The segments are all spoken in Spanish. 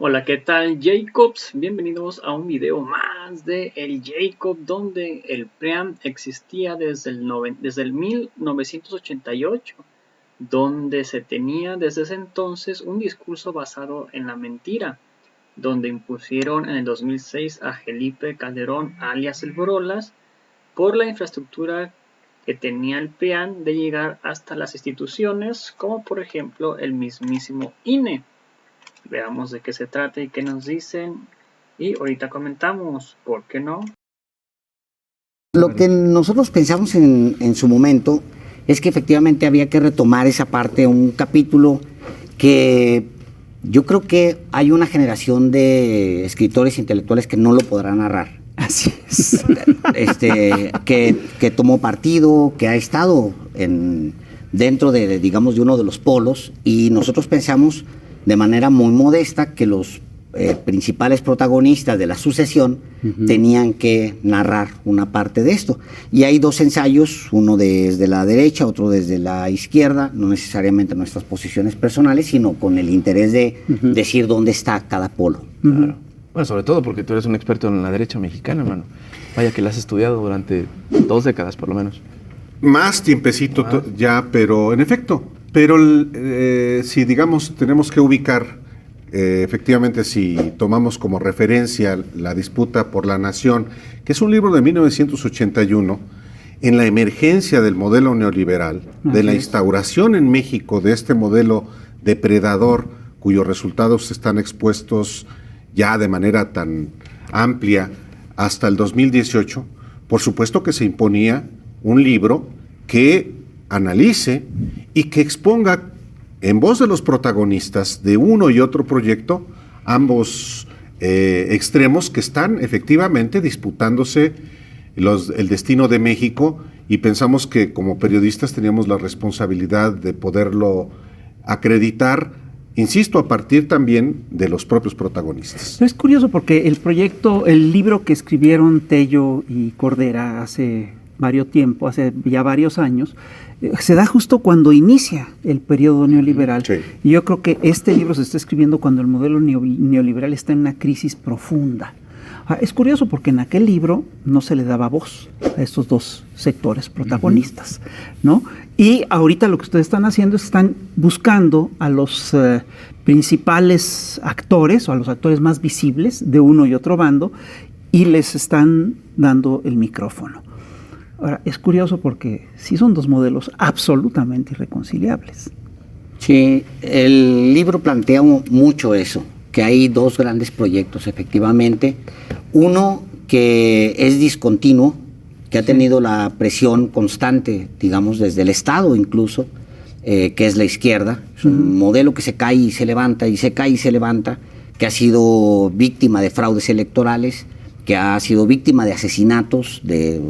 Hola, ¿qué tal, Jacobs? Bienvenidos a un video más de El Jacob, donde el PRIAN existía desde el 1988, donde se tenía desde ese entonces un discurso basado en la mentira, donde impusieron en el 2006 a Felipe Calderón, alias El Borolas, por la infraestructura que tenía el PRIAN de llegar hasta las instituciones, como por ejemplo el mismísimo INE. Veamos de qué se trata y qué nos dicen. Y ahorita comentamos, ¿por qué no? Lo que nosotros pensamos en su momento es que efectivamente había que retomar esa parte, un capítulo que yo creo que hay una generación de escritores intelectuales que no lo podrán narrar. Así es. Que tomó partido, que ha estado dentro digamos, de uno de los polos, y nosotros pensamos de manera muy modesta que los principales protagonistas de la sucesión tenían que narrar una parte de esto. Y hay dos ensayos, uno desde la derecha, otro desde la izquierda, no necesariamente nuestras posiciones personales, sino con el interés de decir dónde está cada polo. Claro. Bueno, sobre todo porque tú eres un experto en la derecha mexicana, hermano. Vaya que la has estudiado durante 2 décadas, por lo menos. Más tiempecito ya, pero en efecto. Pero si, digamos, tenemos que ubicar, efectivamente, si tomamos como referencia la disputa por la nación, que es un libro de 1981, en la emergencia del modelo neoliberal, de la instauración en México de este modelo depredador, cuyos resultados están expuestos ya de manera tan amplia hasta el 2018, por supuesto que se imponía un libro que analice y que exponga en voz de los protagonistas de uno y otro proyecto ambos extremos que están efectivamente disputándose el destino de México, y pensamos que como periodistas teníamos la responsabilidad de poderlo acreditar, insisto, a partir también de los propios protagonistas. Pero es curioso porque el libro que escribieron Tello y Cordera hace ya varios años, se da justo cuando inicia el periodo neoliberal. Sí. Y yo creo que este libro se está escribiendo cuando el modelo neoliberal está en una crisis profunda. Es curioso porque en aquel libro no se le daba voz a estos dos sectores protagonistas, ¿no? Y ahorita lo que ustedes están haciendo es están buscando a los principales actores o a los actores más visibles de uno y otro bando y les están dando el micrófono. Ahora, es curioso porque sí son dos modelos absolutamente irreconciliables. Sí, el libro plantea mucho eso, que hay dos grandes proyectos, efectivamente. Uno que es discontinuo, que ha tenido la presión constante, digamos, desde el Estado incluso, que es la izquierda. Es un modelo que se cae y se levanta, y se cae y se levanta, que ha sido víctima de fraudes electorales, que ha sido víctima de asesinatos, el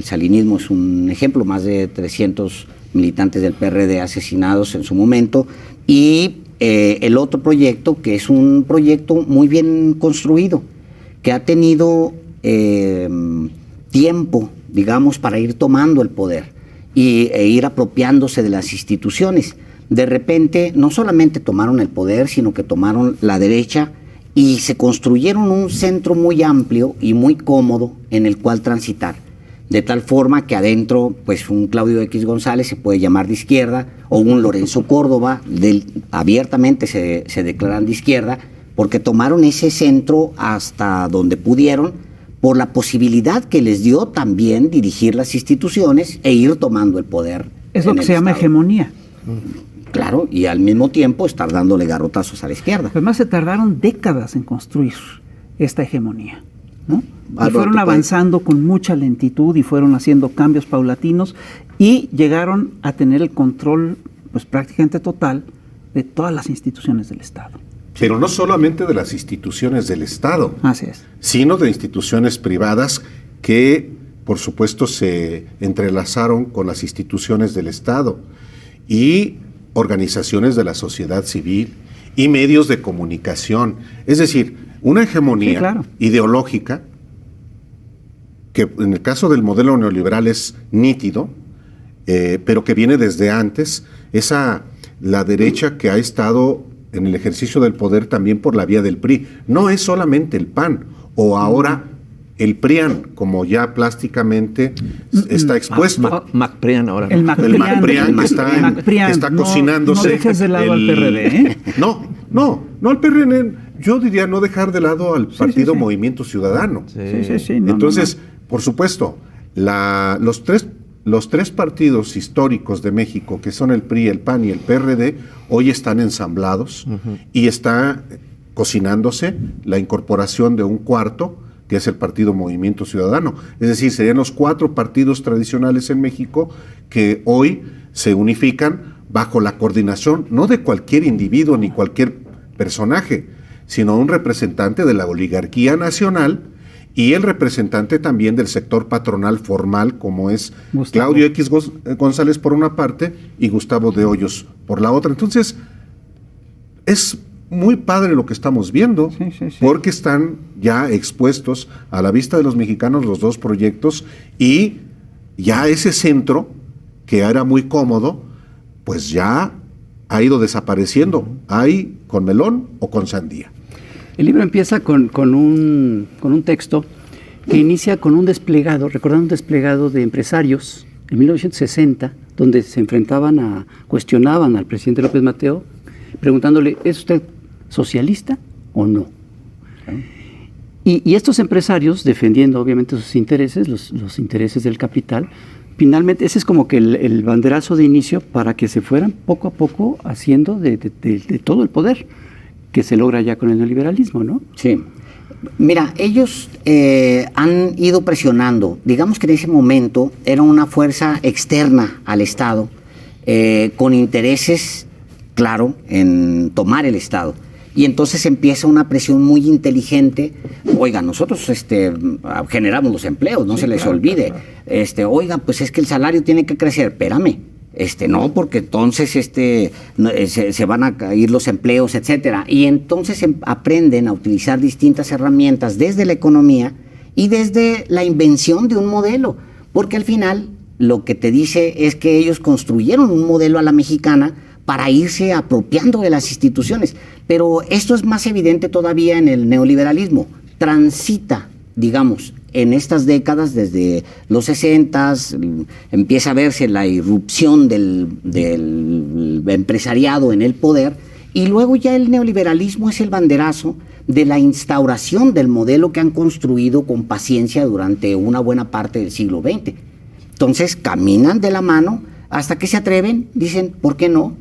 salinismo es un ejemplo, más de 300 militantes del PRD asesinados en su momento, y el otro proyecto, que es un proyecto muy bien construido, que ha tenido tiempo, digamos, para ir tomando el poder e ir apropiándose de las instituciones. De repente, no solamente tomaron el poder, sino que tomaron la derecha y se construyeron un centro muy amplio y muy cómodo en el cual transitar. De tal forma que adentro, pues un Claudio X González se puede llamar de izquierda, o un Lorenzo Córdoba, abiertamente se declaran de izquierda, porque tomaron ese centro hasta donde pudieron, por la posibilidad que les dio también dirigir las instituciones e ir tomando el poder. Es lo que se llama hegemonía. Claro, y al mismo tiempo estar dándole garrotazos a la izquierda. Además se tardaron décadas en construir esta hegemonía, ¿no? Y Alberto, fueron avanzando con mucha lentitud y fueron haciendo cambios paulatinos y llegaron a tener el control, pues prácticamente total, de todas las instituciones del Estado. Pero no solamente de las instituciones del Estado, Así es, sino de instituciones privadas que, por supuesto, se entrelazaron con las instituciones del Estado, y organizaciones de la sociedad civil y medios de comunicación. Es decir, una hegemonía ideológica que en el caso del modelo neoliberal es nítido, pero que viene desde antes, la derecha que ha estado en el ejercicio del poder también por la vía del PRI. No es solamente el PAN, o ahora el PRIAN, como ya plásticamente está expuesto. MacPrian ahora. ¿no? El MacPrian que está cocinándose. No dejes de lado al PRD, ¿eh? No al PRD. Yo diría no dejar de lado al partido Movimiento Ciudadano. Sí. Entonces, por supuesto, los tres partidos históricos de México, que son el PRI, el PAN y el PRD, hoy están ensamblados y está cocinándose la incorporación de un cuarto, que es el partido Movimiento Ciudadano. Es decir, serían los 4 partidos tradicionales en México que hoy se unifican bajo la coordinación, no de cualquier individuo ni cualquier personaje, sino un representante de la oligarquía nacional y el representante también del sector patronal formal, como es Gustavo. Claudio X González por una parte y Gustavo de Hoyos por la otra. Entonces, es muy padre lo que estamos viendo, porque están ya expuestos a la vista de los mexicanos los 2 proyectos y ya ese centro, que era muy cómodo, pues ya ha ido desapareciendo. Hay con melón o con sandía. El libro empieza con un texto que inicia con un desplegado, recordando un desplegado de empresarios en 1960, donde se cuestionaban al presidente López Mateo, preguntándole, ¿es usted socialista o no? Y estos empresarios, defendiendo obviamente sus intereses, los intereses del capital, finalmente ese es como que el banderazo de inicio para que se fueran poco a poco haciendo de todo el poder que se logra ya con el neoliberalismo, ¿no? Sí. Mira, ellos han ido presionando. Digamos que en ese momento era una fuerza externa al Estado, con intereses, claro, en tomar el Estado. Y entonces empieza una presión muy inteligente. Oiga, nosotros generamos los empleos, no se les olvide. Oiga, pues es que el salario tiene que crecer. Espérame. No, porque entonces se van a ir los empleos, etcétera. Y entonces aprenden a utilizar distintas herramientas desde la economía y desde la invención de un modelo. Porque al final lo que te dice es que ellos construyeron un modelo a la mexicana para irse apropiando de las instituciones. Pero esto es más evidente todavía en el neoliberalismo. Transita, digamos, en estas décadas, desde los 60s, empieza a verse la irrupción del empresariado en el poder, y luego ya el neoliberalismo es el banderazo de la instauración del modelo que han construido con paciencia durante una buena parte del siglo XX. Entonces caminan de la mano hasta que se atreven, dicen, ¿por qué no?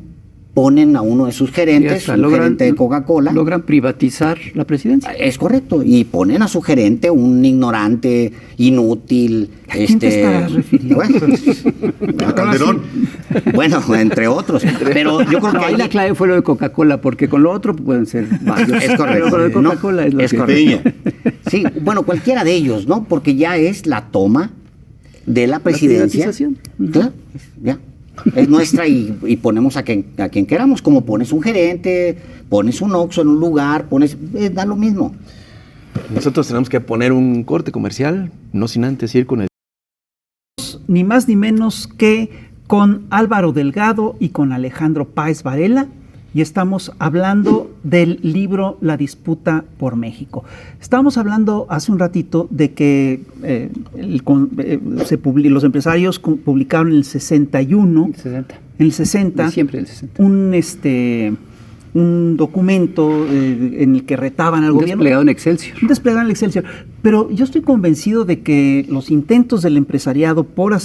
Ponen a uno de sus gerentes, un gerente de Coca-Cola. Logran privatizar la presidencia. Es correcto, y ponen a su gerente un ignorante, inútil. ¿A quién te estarás refiriendo? Bueno, A Calderón. Bueno, entre otros. Pero yo creo que ahí la clave fue lo de Coca-Cola, porque con lo otro pueden ser varios. Es correcto. Pero lo de Coca-Cola es lo es que... correcto. Sí, bueno, cualquiera de ellos, ¿no? Porque ya es la toma de la presidencia. La privatización. Claro, ya. Es nuestra y ponemos a quien queramos, como pones un gerente, pones un Oxxo en un lugar, da lo mismo. Nosotros tenemos que poner un corte comercial, no sin antes ir con el... Ni más ni menos que con Álvaro Delgado y con Alejandro Páez Varela, y estamos hablando del libro La disputa por México. Estábamos hablando hace un ratito de que los empresarios publicaron en el 61, en el 60, siempre el 60. un documento en el que retaban al gobierno. Desplegado en Excelsior. Un desplegado en Excelsior. Pero yo estoy convencido de que los intentos del empresariado por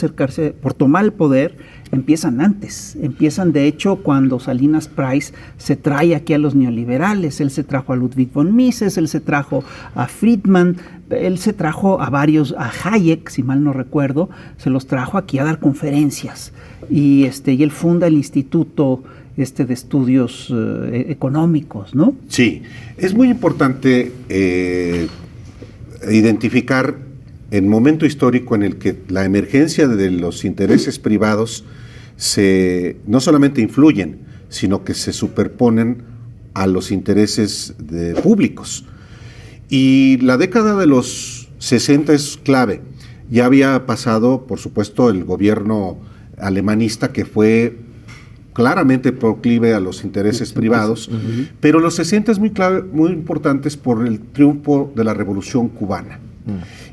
tomar el poder, empiezan antes. Empiezan, de hecho, cuando Salinas Price se trae aquí a los neoliberales. Él se trajo a Ludwig von Mises, él se trajo a Friedman, él se trajo a varios, a Hayek, si mal no recuerdo, se los trajo aquí a dar conferencias. Y él funda el Instituto de Estudios Económicos, ¿no? Sí, es muy importante identificar el momento histórico en el que la emergencia de los intereses privados no solamente influyen, sino que se superponen a los intereses públicos. Y la década de los 60 es clave. Ya había pasado, por supuesto, el gobierno alemanista, que fue claramente proclive a los intereses privados, pero los 60 es muy importantes por el triunfo de la Revolución Cubana.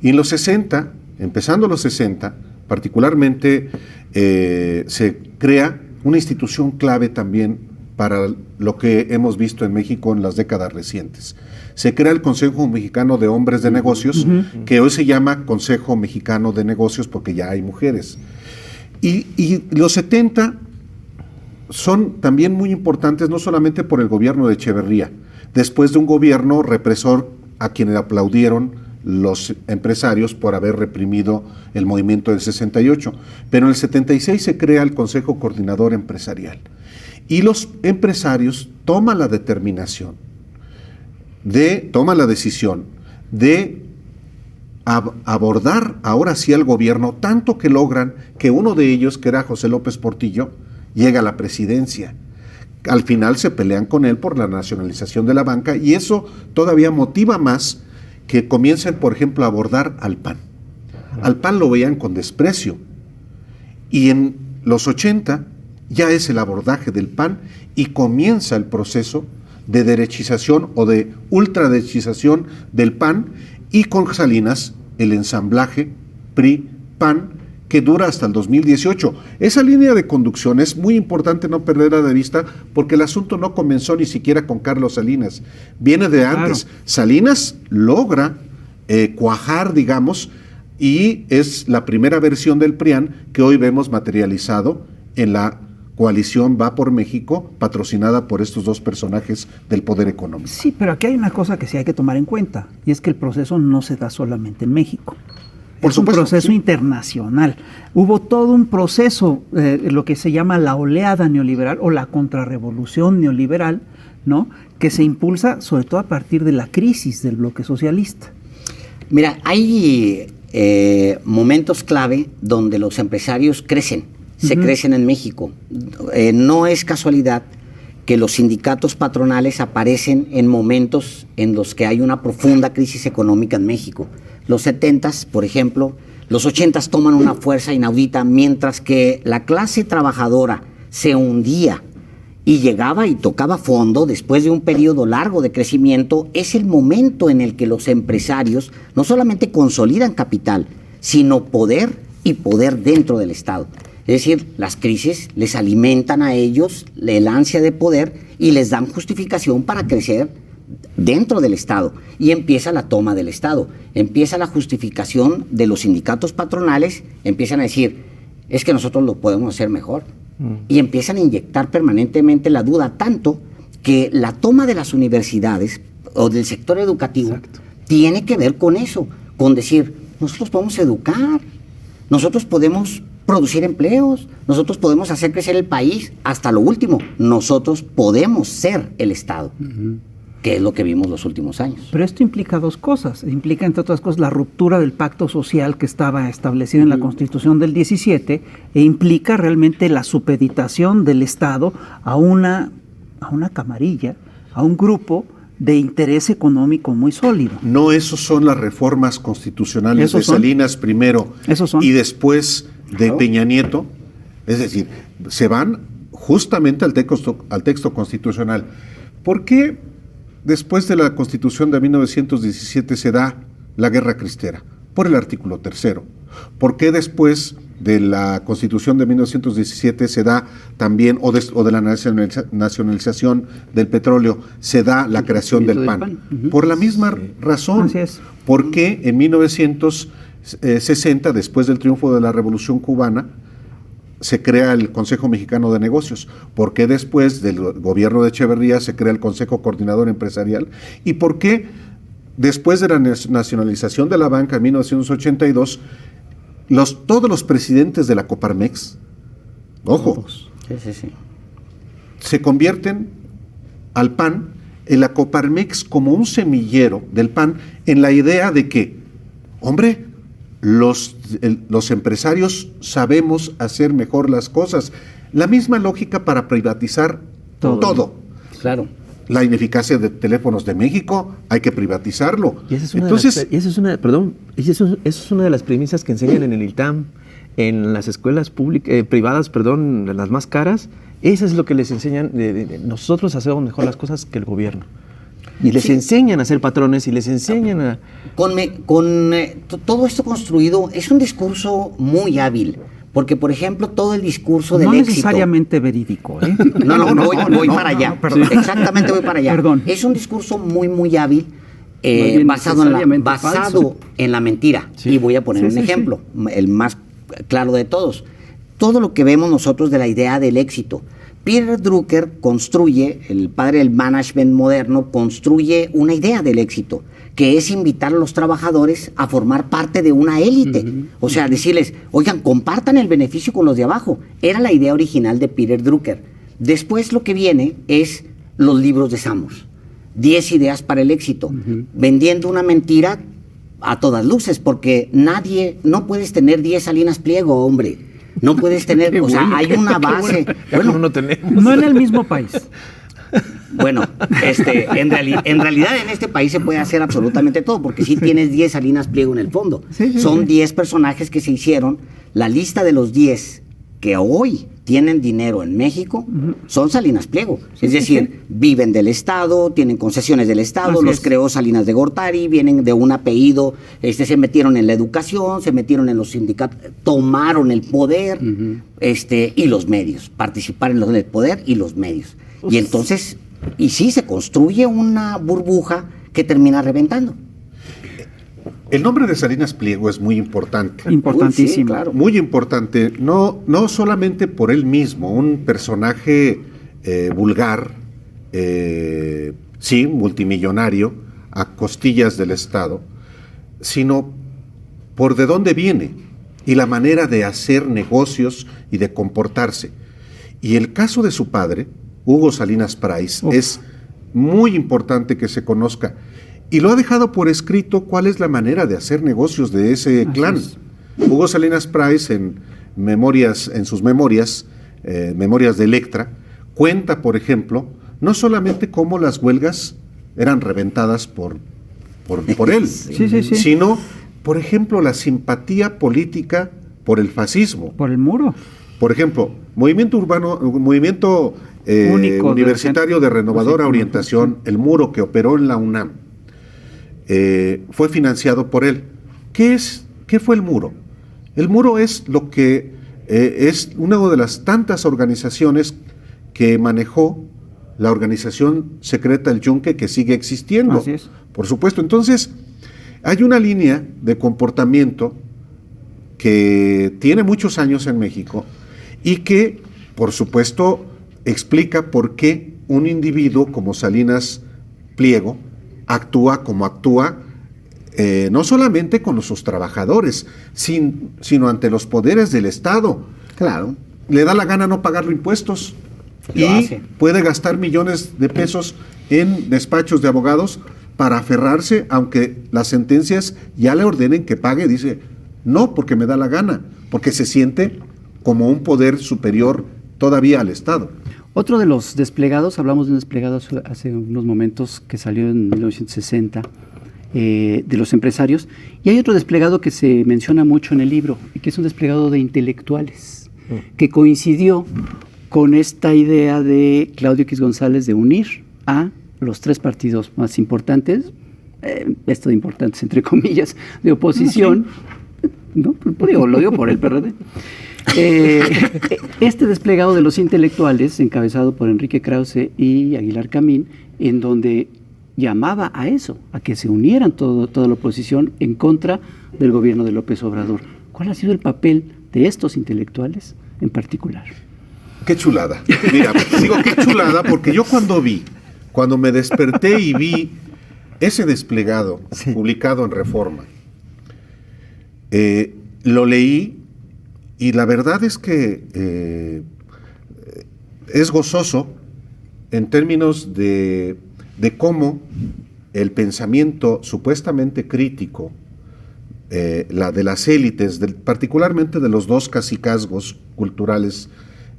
Y en los 60, empezando los 60, particularmente se crea una institución clave también para lo que hemos visto en México en las décadas recientes. Se crea el Consejo Mexicano de Hombres de Negocios, que hoy se llama Consejo Mexicano de Negocios porque ya hay mujeres. Y los 70 son también muy importantes, no solamente por el gobierno de Echeverría, después de un gobierno represor a quien le aplaudieron los empresarios por haber reprimido el movimiento del 68. Pero en el 76 se crea el Consejo Coordinador Empresarial. Y los empresarios toman la decisión de abordar ahora sí al gobierno, tanto que logran que uno de ellos, que era José López Portillo, llega a la presidencia. Al final se pelean con él por la nacionalización de la banca y eso todavía motiva más que comiencen, por ejemplo, a abordar al PAN. Al PAN lo veían con desprecio y en los 80 ya es el abordaje del PAN y comienza el proceso de derechización o de ultraderechización del PAN y con Salinas el ensamblaje PRI-PAN que dura hasta el 2018. Esa línea de conducción es muy importante no perderla de vista porque el asunto no comenzó ni siquiera con Carlos Salinas, viene de antes. Claro. Salinas logra cuajar, digamos, y es la primera versión del PRIAN que hoy vemos materializado en la coalición Va por México, patrocinada por estos dos personajes del poder económico. Sí, pero aquí hay una cosa que sí hay que tomar en cuenta, y es que el proceso no se da solamente en México. Es un proceso internacional. Hubo todo un proceso, lo que se llama la oleada neoliberal o la contrarrevolución neoliberal, ¿no? Que se impulsa sobre todo a partir de la crisis del bloque socialista. Mira, hay momentos clave donde los empresarios crecen. Se crecen en México. No es casualidad que los sindicatos patronales aparecen en momentos en los que hay una profunda crisis económica en México. Los 70s, por ejemplo, los 80s toman una fuerza inaudita, mientras que la clase trabajadora se hundía y llegaba y tocaba fondo después de un periodo largo de crecimiento. Es el momento en el que los empresarios no solamente consolidan capital, sino poder y poder dentro del Estado. Es decir, las crisis les alimentan a ellos el ansia de poder y les dan justificación para crecer dentro del Estado. Y empieza la toma del Estado, empieza la justificación de los sindicatos patronales, empiezan a decir, es que nosotros lo podemos hacer mejor. Y empiezan a inyectar permanentemente la duda, tanto que la toma de las universidades o del sector educativo tiene que ver con eso, con decir, nosotros podemos educar, nosotros podemos producir empleos, nosotros podemos hacer crecer el país, hasta lo último, nosotros podemos ser el Estado, que es lo que vimos los últimos años. Pero esto implica dos cosas, implica entre otras cosas la ruptura del pacto social que estaba establecido en la Constitución del 17 e implica realmente la supeditación del Estado a una camarilla, a un grupo de interés económico muy sólido. No, esos son las reformas constitucionales de Salinas primero y después de Peña Nieto, es decir, se van justamente al texto constitucional. ¿Por qué después de la Constitución de 1917 se da la guerra cristera? Por el artículo 3. ¿Por qué después de la Constitución de 1917 se da también, o de la nacionalización del petróleo, se da la creación del PAN? Por la misma razón. Así es. Porque en 1960, después del triunfo de la Revolución Cubana, se crea el Consejo Mexicano de Negocios. ¿Por qué después del gobierno de Echeverría se crea el Consejo Coordinador Empresarial? ¿Y por qué después de la nacionalización de la banca en 1982, todos los presidentes de la Coparmex, ojo, se convierten al PAN, en la Coparmex como un semillero del PAN, en la idea de que, hombre, los empresarios sabemos hacer mejor las cosas. La misma lógica para privatizar todo. Claro. La ineficacia de Teléfonos de México, hay que privatizarlo. Y esa es una, esa es una de las premisas que enseñan en el ILTAM, en las escuelas privadas, las más caras, eso es lo que les enseñan. Nosotros hacemos mejor las cosas que el gobierno. Y les enseñan a ser patrones y les enseñan a... Todo esto construido es un discurso muy hábil. Porque, por ejemplo, todo el discurso del éxito... No necesariamente verídico, ¿eh? Voy para allá. Exactamente, voy para allá. Perdón. Es un discurso muy, muy hábil, basado en la mentira. Sí. Y voy a poner un ejemplo, el más claro de todos. Todo lo que vemos nosotros de la idea del éxito. Peter Drucker construye, el padre del management moderno, construye una idea del éxito, que es invitar a los trabajadores a formar parte de una élite. O sea, decirles, oigan, compartan el beneficio con los de abajo. Era la idea original de Peter Drucker. Después lo que viene es los libros de Samos. 10 ideas para el éxito. Vendiendo una mentira a todas luces, porque no puedes tener 10 Salinas Pliego, hombre. No puedes tener, hay una base. Bueno, no tenemos. No en el mismo país. Bueno, en realidad en este país se puede hacer absolutamente todo, porque sí tienes 10 Salinas Pliego en el fondo. Son 10 personajes que se hicieron. La lista de los 10 que hoy tienen dinero en México son Salinas Pliego. Es decir, viven del Estado, tienen concesiones del Estado, los creó Salinas de Gortari, vienen de un apellido, se metieron en la educación, se metieron en los sindicatos, tomaron el poder, y los medios, participar en el poder y los medios. Y entonces, sí, se construye una burbuja que termina reventando. El nombre de Salinas Pliego es muy importante. Importantísimo. Sí, claro. Muy importante, no solamente por él mismo, un personaje vulgar, multimillonario, a costillas del Estado, sino por de dónde viene y la manera de hacer negocios y de comportarse. Y el caso de su padre, Hugo Salinas Price, es muy importante que se conozca. Y lo ha dejado por escrito cuál es la manera de hacer negocios de ese clan. Hugo Salinas Price, en sus memorias de Electra, cuenta, por ejemplo, no solamente cómo las huelgas eran reventadas por él, sino, por ejemplo, la simpatía política por el fascismo. Por el muro. Por ejemplo, movimiento universitario de renovadora orientación, el muro que operó en la UNAM, fue financiado por él. ¿Qué fue el muro? El muro es lo que es una de las tantas organizaciones que manejó la organización secreta El Yunque, que sigue existiendo. Así es. Por supuesto. Entonces, hay una línea de comportamiento que tiene muchos años en México y que, por supuesto, explica por qué un individuo como Salinas Pliego actúa como actúa, no solamente con sus trabajadores, sino ante los poderes del Estado. Claro. Le da la gana no pagarle impuestos puede gastar millones de pesos en despachos de abogados para aferrarse, aunque las sentencias ya le ordenen que pague. Dice, no, porque me da la gana, porque se siente como un poder superior todavía al Estado. Otro de los desplegados, hablamos de un desplegado hace unos momentos que salió en 1960, de los empresarios, y hay otro desplegado que se menciona mucho en el libro, y que es un desplegado de intelectuales, que coincidió con esta idea de Claudio X González de unir a los 3 partidos más importantes, esto de importantes entre comillas, de oposición, ¿no? Lo digo por el PRD. Este desplegado de los intelectuales, encabezado por Enrique Krause y Aguilar Camín, en donde llamaba a eso, a que se unieran toda la oposición en contra del gobierno de López Obrador. ¿Cuál ha sido el papel de estos intelectuales en particular? Qué chulada. Mira, digo qué chulada porque yo cuando me desperté y vi ese desplegado publicado en Reforma, lo leí. Y la verdad es que es gozoso en términos de cómo el pensamiento supuestamente crítico, la de las élites, particularmente de los 2 cacicazgos culturales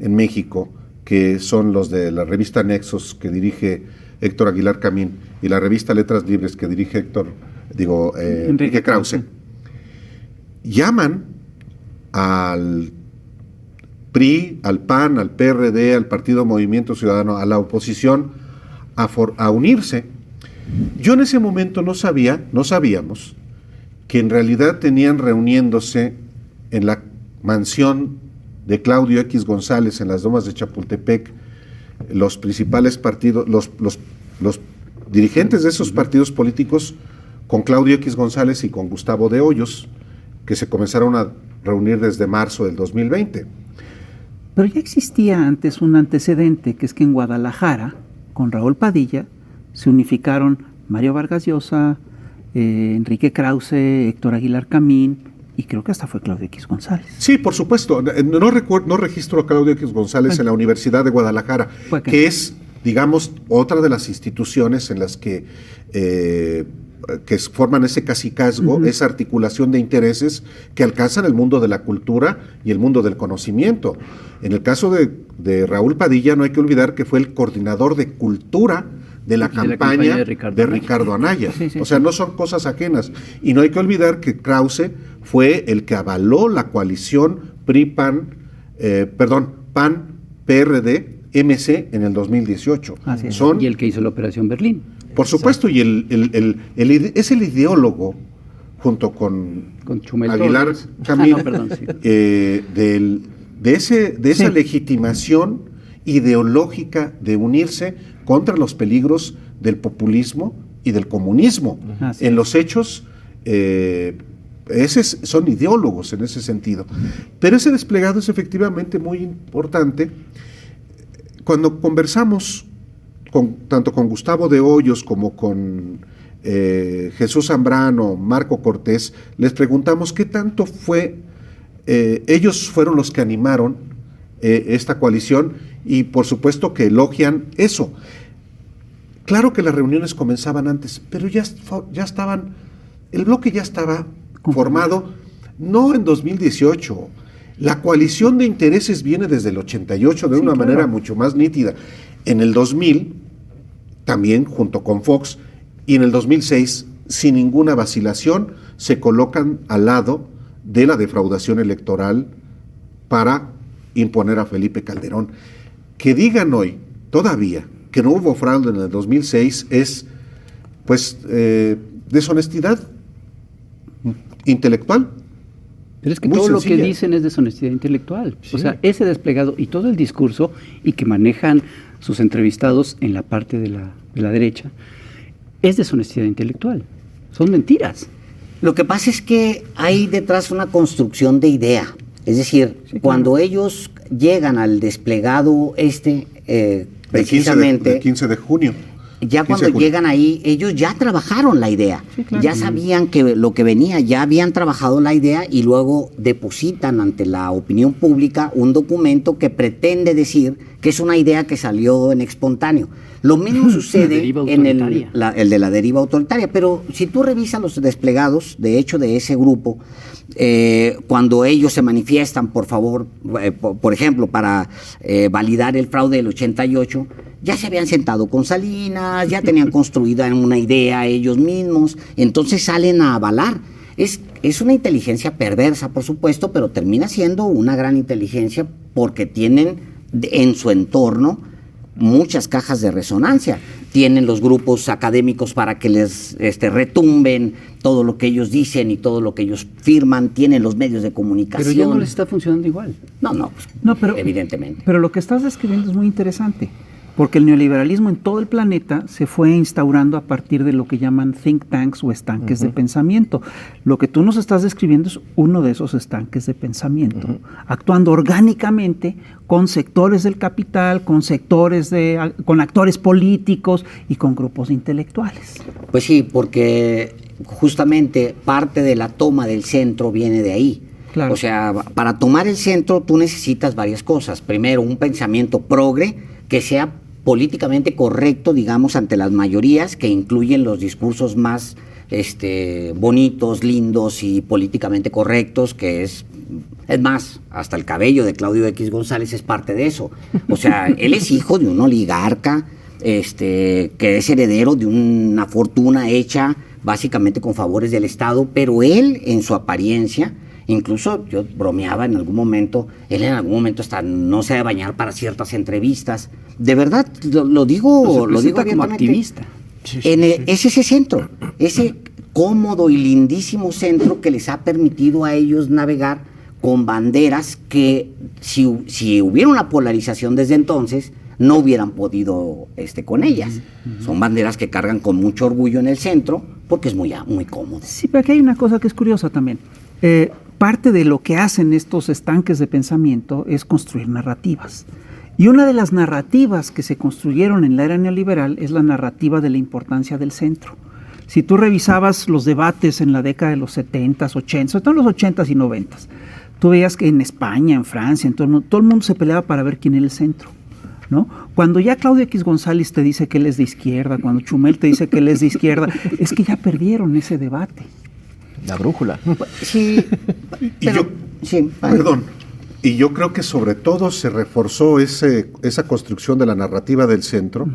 en México, que son los de la revista Nexos, que dirige Héctor Aguilar Camín, y la revista Letras Libres, que dirige Enrique Krause, llaman al PRI, al PAN, al PRD, al Partido Movimiento Ciudadano, a la oposición, a unirse. Yo en ese momento no sabíamos que en realidad tenían reuniéndose en la mansión de Claudio X González en las Lomas de Chapultepec los principales partidos, los dirigentes de esos partidos políticos con Claudio X González y con Gustavo de Hoyos, que se comenzaron a reunir desde marzo del 2020. Pero ya existía antes un antecedente, que es que en Guadalajara, con Raúl Padilla, se unificaron Mario Vargas Llosa, Enrique Krause, Héctor Aguilar Camín, y creo que hasta fue Claudio X González. Sí, por supuesto. No registro a Claudio X González en la Universidad de Guadalajara, que es, digamos, otra de las instituciones en las que forman ese cacicazgo, esa articulación de intereses que alcanzan el mundo de la cultura y el mundo del conocimiento. En el caso de Raúl Padilla, no hay que olvidar que fue el coordinador de cultura de la campaña de Ricardo Anaya. Sí. O sea, no son cosas ajenas. Y no hay que olvidar que Krause fue el que avaló la coalición PAN-PRD-MC en el 2018. Y el que hizo la Operación Berlín. Por supuesto, y es el ideólogo, junto con Aguilar Camín, de esa legitimación ideológica de unirse contra los peligros del populismo y del comunismo. En los hechos, son ideólogos en ese sentido. Pero ese desplegado es efectivamente muy importante. Cuando conversamos tanto con Gustavo de Hoyos como con Jesús Zambrano, Marco Cortés, les preguntamos qué tanto fue, ellos fueron los que animaron esta coalición, y por supuesto que elogian eso. Claro que las reuniones comenzaban antes, pero ya estaban, el bloque ya estaba formado, no en 2018. La coalición de intereses viene desde el 88 de una manera mucho más nítida. En el 2000, también junto con Fox, y en el 2006, sin ninguna vacilación, se colocan al lado de la defraudación electoral para imponer a Felipe Calderón. Que digan hoy, todavía, que no hubo fraude en el 2006 es, pues, deshonestidad intelectual. Pero es que todo sencilla. Lo que dicen es deshonestidad intelectual. Sí. O sea, ese desplegado y todo el discurso, y que manejan sus entrevistados en la parte de la derecha, es deshonestidad intelectual. Son mentiras. Lo que pasa es que hay detrás una construcción de idea. Es decir, cuando ellos llegan al desplegado precisamente... El 15 de junio. Ya cuando llegan ahí, ellos ya trabajaron la idea. Ya sabían que lo que venía, ya habían trabajado la idea, y luego depositan ante la opinión pública un documento que pretende decir que es una idea que salió en espontáneo. Lo mismo sucede en el de la deriva autoritaria, pero si tú revisas los desplegados, de hecho, de ese grupo, cuando ellos se manifiestan, por favor, por ejemplo, para validar el fraude del 88, ya se habían sentado con Salinas, ya tenían construida una idea ellos mismos, entonces salen a avalar. Es una inteligencia perversa, por supuesto, pero termina siendo una gran inteligencia porque tienen en su entorno muchas cajas de resonancia. Tienen los grupos académicos para que les retumben todo lo que ellos dicen y todo lo que ellos firman. Tienen los medios de comunicación. Pero ya no les está funcionando igual. Pero, evidentemente. Pero lo que estás describiendo es muy interesante, porque el neoliberalismo en todo el planeta se fue instaurando a partir de lo que llaman think tanks o estanques de pensamiento. Lo que tú nos estás describiendo es uno de esos estanques de pensamiento, actuando orgánicamente con sectores del capital, con actores políticos y con grupos intelectuales. Pues sí, porque justamente parte de la toma del centro viene de ahí. Claro. O sea, para tomar el centro tú necesitas varias cosas. Primero, un pensamiento progre que sea políticamente correcto, digamos, ante las mayorías, que incluyen los discursos más bonitos, lindos y políticamente correctos, que es más, hasta el cabello de Claudio X González es parte de eso. O sea, él es hijo de un oligarca, que es heredero de una fortuna hecha básicamente con favores del Estado, pero él, en su apariencia, Incluso yo bromeaba en algún momento, él en algún momento hasta no se debe bañar para ciertas entrevistas. De verdad, lo digo, lo digo como abiertamente. activista. Es ese centro, ese cómodo y lindísimo centro que les ha permitido a ellos navegar con banderas que si hubiera una polarización desde entonces, no hubieran podido con ellas. Son banderas que cargan con mucho orgullo en el centro porque es muy cómodo. Sí, pero aquí hay una cosa que es curiosa también. Parte de lo que hacen estos estanques de pensamiento es construir narrativas. Y una de las narrativas que se construyeron en la era neoliberal es la narrativa de la importancia del centro. Si tú revisabas los debates en la década de los 70s, 80s, sobre todo en los 80s y 90s, tú veías que en España, en Francia, en todo el mundo se peleaba para ver quién era el centro, ¿no? Cuando ya Claudio X González te dice que él es de izquierda, cuando Chumel te dice que él es de izquierda, es que ya perdieron ese debate. La brújula. Sí, pero, perdón. Y yo creo que sobre todo se reforzó esa construcción de la narrativa del centro,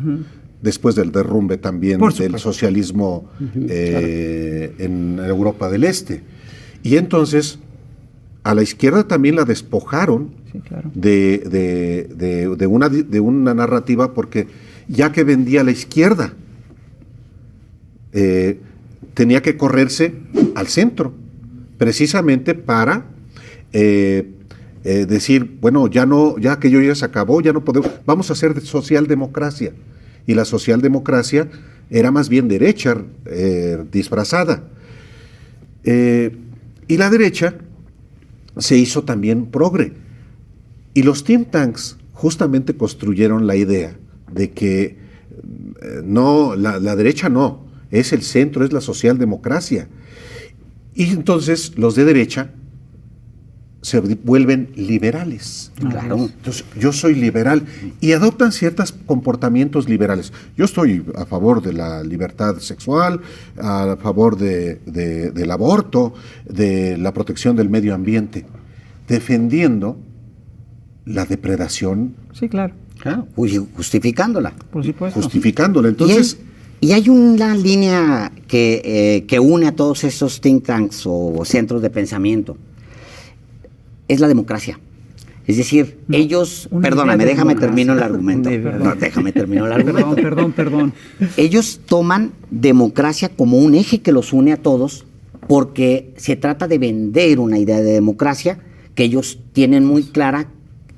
después del derrumbe también del socialismo en Europa del Este. Y entonces a la izquierda también la despojaron de una narrativa, porque ya que vendía la izquierda, tenía que correrse al centro, precisamente para decir, bueno, ya aquello ya se acabó, ya no podemos, vamos a hacer socialdemocracia. Y la socialdemocracia era más bien derecha disfrazada. Y la derecha se hizo también progre. Y los think tanks justamente construyeron la idea de que no, la derecha no, es el centro, es la socialdemocracia. Y entonces los de derecha se vuelven liberales. Claro. Entonces, yo soy liberal y adoptan ciertos comportamientos liberales. Yo estoy a favor de la libertad sexual, a favor del aborto, de la protección del medio ambiente, defendiendo la depredación. Sí, claro. Justificándola. Por supuesto. Justificándola. Entonces, y hay una línea que une a todos esos think tanks o centros de pensamiento. Es la democracia. Es decir, ellos... Perdóname, déjame termino el argumento. Déjame terminar el argumento. Perdón. Ellos toman democracia como un eje que los une a todos, porque se trata de vender una idea de democracia que ellos tienen muy clara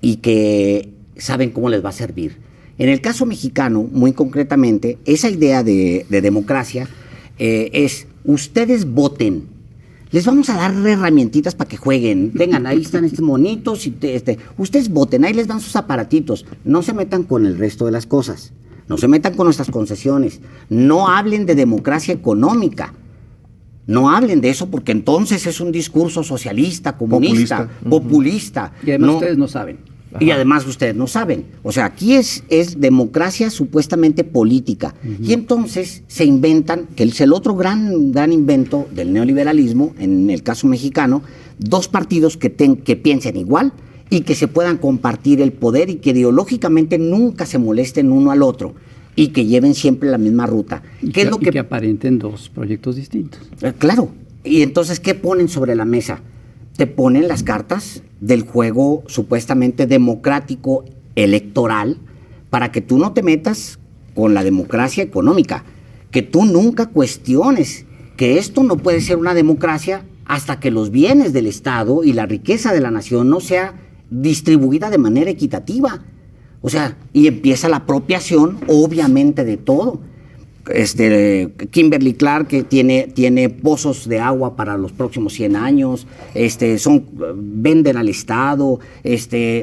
y que saben cómo les va a servir. En el caso mexicano, muy concretamente, esa idea de democracia es: ustedes voten. Les vamos a dar herramientitas para que jueguen. Vengan, ahí están estos monitos. Ustedes voten, ahí les dan sus aparatitos. No se metan con el resto de las cosas. No se metan con nuestras concesiones. No hablen de democracia económica. No hablen de eso, porque entonces es un discurso socialista, comunista, populista. Y además ustedes no saben. Y además ustedes no saben. O sea, aquí es democracia supuestamente política. Y entonces se inventan, que es el otro gran invento del neoliberalismo, en el caso mexicano, dos partidos que piensen igual y que se puedan compartir el poder y que ideológicamente nunca se molesten uno al otro y que lleven siempre la misma ruta. ¿Qué es lo que aparenten dos proyectos distintos? Claro. Y entonces, ¿qué ponen sobre la mesa? Te ponen las cartas del juego supuestamente democrático electoral para que tú no te metas con la democracia económica, que tú nunca cuestiones que esto no puede ser una democracia hasta que los bienes del Estado y la riqueza de la nación no sea distribuida de manera equitativa. O sea, y empieza la apropiación, obviamente, de todo. Kimberly Clark, que tiene pozos de agua para los próximos 100 años, venden al Estado,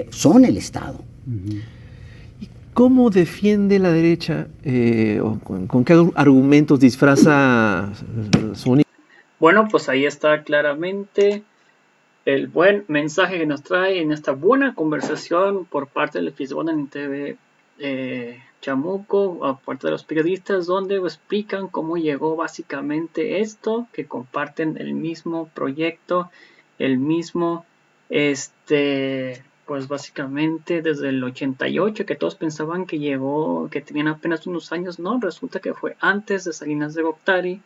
son el Estado. ¿Y cómo defiende la derecha, o con qué argumentos disfraza su única? Bueno, pues ahí está claramente el buen mensaje que nos trae en esta buena conversación por parte del Fisbón en TV Chamuco, aparte de los periodistas, donde explican cómo llegó básicamente esto, que comparten el mismo proyecto, el mismo, pues básicamente desde el 88, que todos pensaban que llegó, que tenían apenas unos años. No, resulta que fue antes de Salinas de Gortari,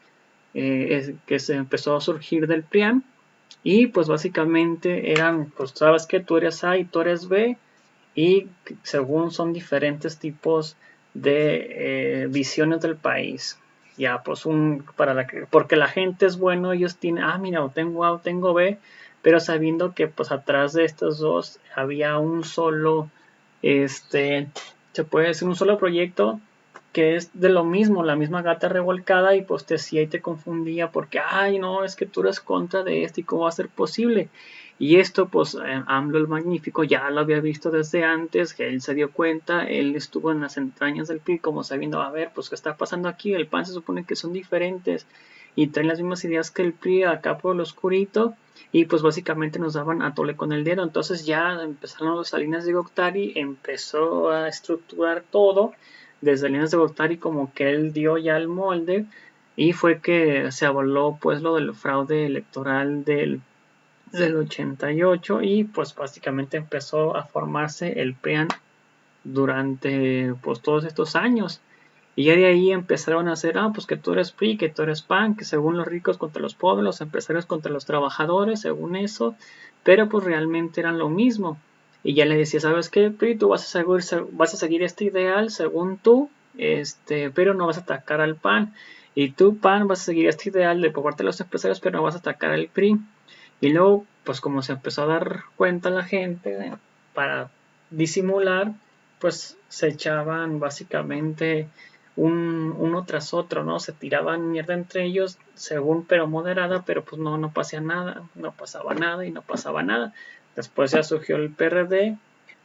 que se empezó a surgir del PRIAN, y pues básicamente eran, pues sabes que tú eres A y tú eres B, y según son diferentes tipos de visiones del país. Ya, pues porque la gente es bueno, ellos tienen, mira, o tengo A o tengo B, pero sabiendo que pues atrás de estos dos había un solo, se puede decir un solo proyecto que es de lo mismo, la misma gata revolcada, y pues te decía y te confundía porque, ay, no, es que tú eres contra de esto y cómo va a ser posible. Y esto, pues, AMLO el Magnífico ya lo había visto desde antes, que él se dio cuenta, él estuvo en las entrañas del PRI como sabiendo, a ver, pues, ¿qué está pasando aquí? El PAN se supone que son diferentes y traen las mismas ideas que el PRI acá por lo oscurito, y pues básicamente nos daban a tole con el dedo. Entonces ya empezaron los Salinas de Gortari, empezó a estructurar todo desde Salinas de Gortari, como que él dio ya el molde, y fue que se avaló pues lo del fraude electoral del 88, y pues básicamente empezó a formarse el PRIAN durante pues todos estos años. Y ya de ahí empezaron a hacer, pues que tú eres PRI, que tú eres PAN, que según los ricos contra los pobres, los empresarios contra los trabajadores, según eso, pero pues realmente eran lo mismo. Y ya le decía, ¿sabes qué, PRI? Tú vas a seguir este ideal según tú, pero no vas a atacar al PAN. Y tú, PAN, vas a seguir este ideal de por parte de los empresarios, pero no vas a atacar al PRI. Y luego, pues como se empezó a dar cuenta la gente, para disimular, pues se echaban básicamente uno tras otro, ¿no? Se tiraban mierda entre ellos, según, pero moderada, pero pues no pasaba nada, no pasaba nada y no pasaba nada. Después ya surgió el PRD,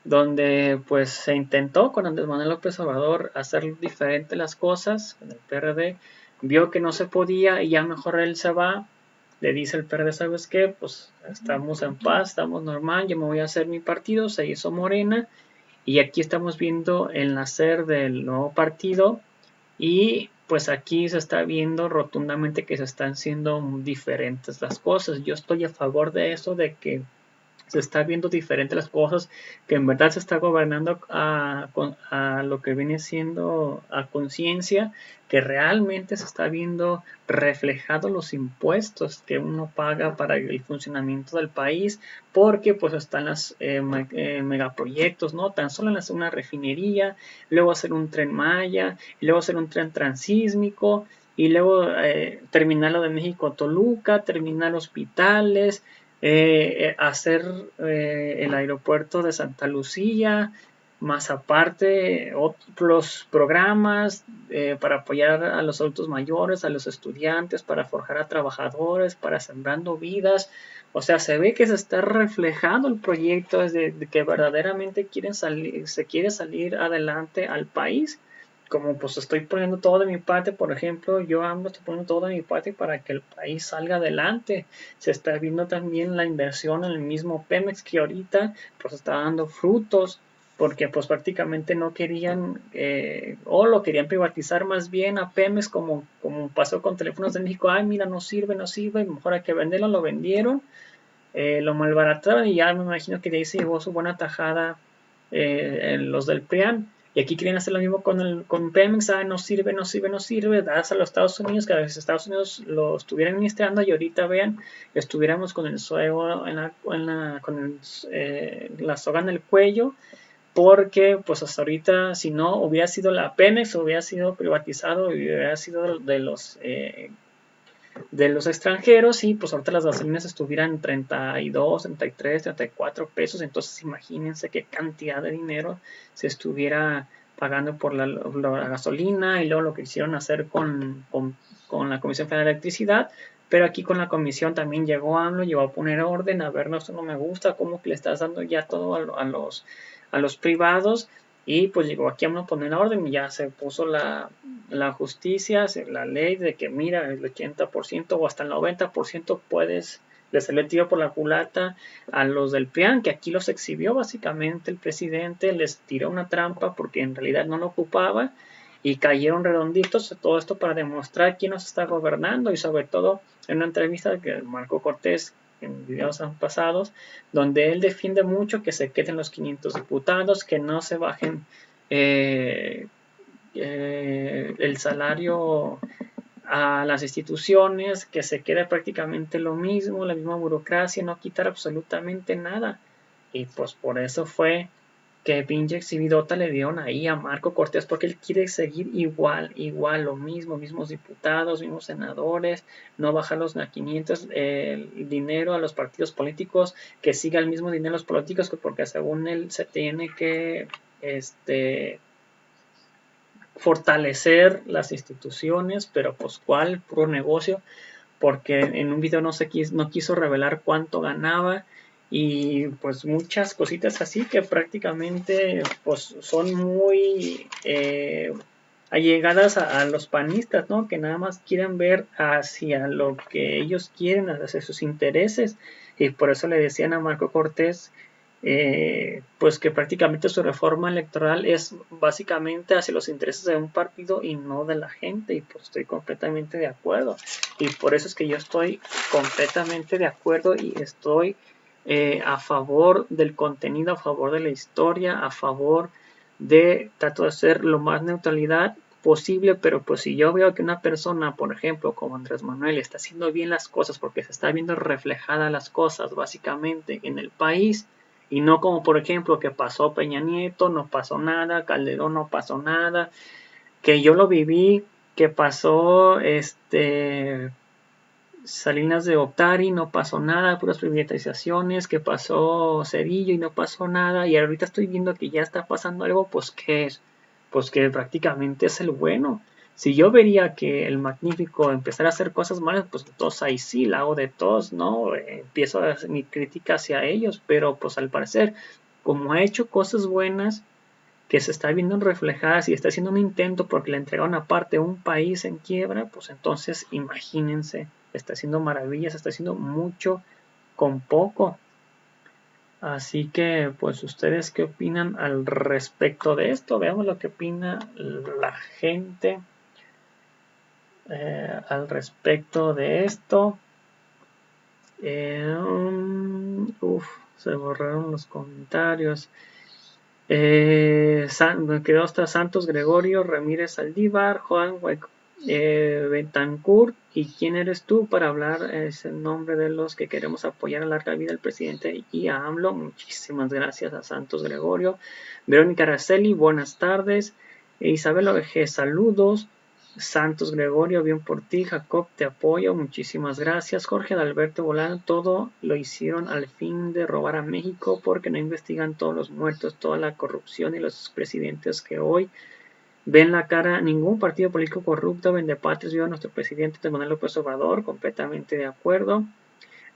donde pues se intentó con Andrés Manuel López Obrador hacer diferente las cosas. En el PRD vio que no se podía y ya mejor él se va. Le dice el PRD, ¿sabes qué? Pues estamos en paz, estamos normal, yo me voy a hacer mi partido, se hizo Morena, y aquí estamos viendo el nacer del nuevo partido, y pues aquí se está viendo rotundamente que se están siendo diferentes las cosas. Yo estoy a favor de eso, de que se está viendo diferente las cosas, que en verdad se está gobernando a lo que viene siendo a conciencia, que realmente se está viendo reflejado los impuestos que uno paga para el funcionamiento del país, porque pues están los megaproyectos, ¿no? Tan solo en hacer una refinería, luego hacer un tren Maya, y luego hacer un tren transísmico, y luego terminar lo de México-Toluca, terminar hospitales, hacer el aeropuerto de Santa Lucía, más aparte otros programas para apoyar a los adultos mayores, a los estudiantes, para forjar a trabajadores, para Sembrando Vidas. O sea, se ve que se está reflejando el proyecto de que verdaderamente se quiere salir adelante al país. Como pues estoy poniendo todo de mi parte, por ejemplo, yo estoy poniendo todo de mi parte para que el país salga adelante. Se está viendo también la inversión en el mismo Pemex, que ahorita pues está dando frutos, porque pues prácticamente no querían o lo querían privatizar más bien a Pemex, como pasó con Teléfonos de México. Ay, mira, no sirve, mejor hay que venderlo. Lo vendieron, lo malbarataron, y ya me imagino que de ahí se llevó su buena tajada en los del PRIAN. Y aquí quieren hacer lo mismo con Pemex. No sirve, das a los Estados Unidos, que a veces Estados Unidos lo estuvieran administrando, y ahorita vean, estuviéramos con el suelo con la soga en el cuello, porque pues hasta ahorita, si no hubiera sido la Pemex, hubiera sido privatizado y hubiera sido de los extranjeros, y pues ahorita las gasolinas estuvieran en 32, 33, 34 pesos. Entonces imagínense qué cantidad de dinero se estuviera pagando por la gasolina, y luego lo que quisieron hacer con la Comisión Federal de Electricidad. Pero aquí con la comisión también llegó AMLO, llegó a poner orden, a ver, no, esto no me gusta, cómo que le estás dando ya todo a los privados. Y pues llegó aquí a poner orden, y ya se puso la justicia, la ley de que mira, el 80% o hasta el 90% puedes, le salió el tiro por la culata a los del PRIAN, que aquí los exhibió básicamente el presidente, les tiró una trampa porque en realidad no lo ocupaba, y cayeron redonditos. Todo esto para demostrar quién nos está gobernando, y sobre todo en una entrevista que Marco Cortés, en videos pasados, donde él defiende mucho que se queden los 500 diputados, que no se bajen el salario a las instituciones, que se quede prácticamente lo mismo, la misma burocracia, no quitar absolutamente nada. Y pues por eso fue que pinche exhibidota le dieron ahí a Marco Cortés, porque él quiere seguir igual, lo mismo, mismos diputados, mismos senadores, no bajarlos a 500 el dinero a los partidos políticos, que siga el mismo dinero a los políticos, porque según él se tiene que fortalecer las instituciones, pero pues cuál, puro negocio, porque en un video no quiso revelar cuánto ganaba, y pues muchas cositas así que prácticamente pues son muy allegadas a los panistas, ¿no? Que nada más quieren ver hacia lo que ellos quieren, hacia sus intereses, y por eso le decían a Marco Cortés pues que prácticamente su reforma electoral es básicamente hacia los intereses de un partido y no de la gente, y pues estoy completamente de acuerdo, y por eso es que yo estoy completamente de acuerdo y estoy a favor del contenido, a favor de la historia, a favor trato de hacer lo más neutralidad posible, pero pues si yo veo que una persona, por ejemplo, como Andrés Manuel, está haciendo bien las cosas porque se está viendo reflejadas las cosas básicamente en el país, y no como por ejemplo que pasó Peña Nieto, no pasó nada, Calderón no pasó nada, que yo lo viví, que pasó Salinas de Gortari, no pasó nada, puras privatizaciones, que pasó Cedillo y no pasó nada, y ahorita estoy viendo que ya está pasando algo, pues ¿qué es? Pues que prácticamente es el bueno. Si yo vería que el Magnífico empezara a hacer cosas malas, pues entonces ahí sí la hago de todos, ¿no? Empiezo a hacer mi crítica hacia ellos, pero pues al parecer, como ha hecho cosas buenas, que se está viendo reflejadas y está haciendo un intento porque le entregaron aparte un país en quiebra, pues entonces imagínense, está haciendo maravillas, está haciendo mucho con poco. Así que, pues, ¿ustedes qué opinan al respecto de esto? Veamos lo que opina la gente al respecto de esto. Se borraron los comentarios. Me quedó hasta Santos Gregorio, Ramírez Saldívar, Juan Betancourt. ¿Y quién eres tú para hablar? Es el nombre de los que queremos apoyar a larga vida al presidente y a AMLO. Muchísimas gracias a Santos Gregorio. Verónica Araceli, buenas tardes. Isabel Oveje, saludos. Santos Gregorio, bien por ti. Jacob, te apoyo, muchísimas gracias. Jorge Adalberto Bolán, todo lo hicieron al fin de robar a México porque no investigan todos los muertos, toda la corrupción y los presidentes que hoy ven la cara. Ningún partido político corrupto, vendepatrias, vio a nuestro presidente Andrés Manuel López Obrador, completamente de acuerdo.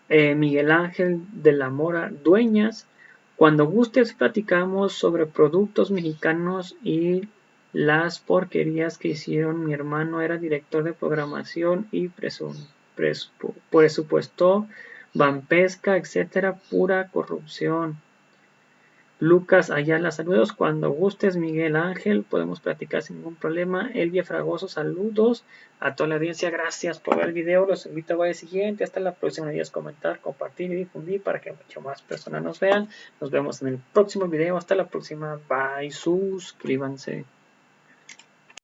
Miguel Ángel de la Mora Dueñas, cuando gustes platicamos sobre productos mexicanos y las porquerías que hicieron. Mi hermano era director de programación y presupuesto, Bampesca, etcétera, pura corrupción. Lucas Ayala, saludos cuando gustes. Miguel Ángel, podemos platicar sin ningún problema. Elvia Fragoso, saludos a toda la audiencia, gracias por ver el video, los invito a ver el siguiente. Hasta la próxima, no olvides comentar, compartir y difundir para que mucho más personas nos vean. Nos vemos en el próximo video, hasta la próxima, bye, suscríbanse.